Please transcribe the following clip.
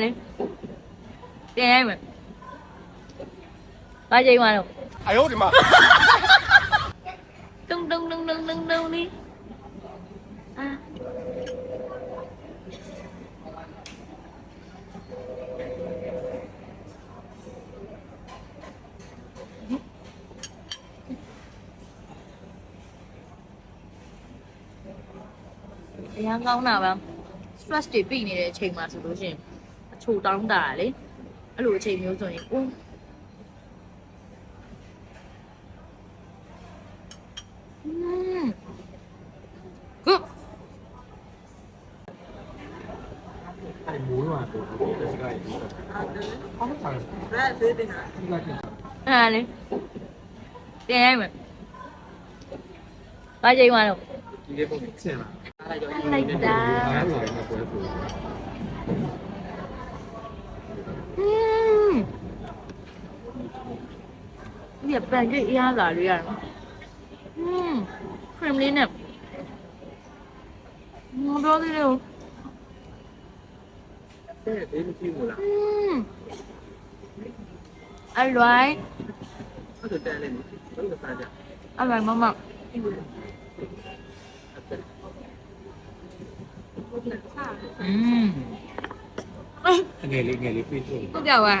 嘞，点没？把这完了。哎呦我的妈！咚咚咚咚咚咚的。啊。အရန်ကောင်းတာပါ stress တွေပြီးနေတဲ့အချိန်မှာဆိုလို့ရှိရင်အချိုတောင်းတာလေအဲ့လိုအချိန်မျိုးဆိုရင်ဦးgood 哎，母卵的，这是个意思。好惨。အဲ့ဒါလေတင်ရိုက်မယ်ဘာချိန်မှတော့ 今天不明显了。 လိုက်တာ ဒီပန်ကြီးအရသာလေးရတယ်ခရမ်လေးနဲ့မတော်သေးလို့ 这也没屁股了。အလွိုင်း 那就带了你，这个三家。 အလွိုင်းမမ眼里飞出。 ဟုတ်ကြပါ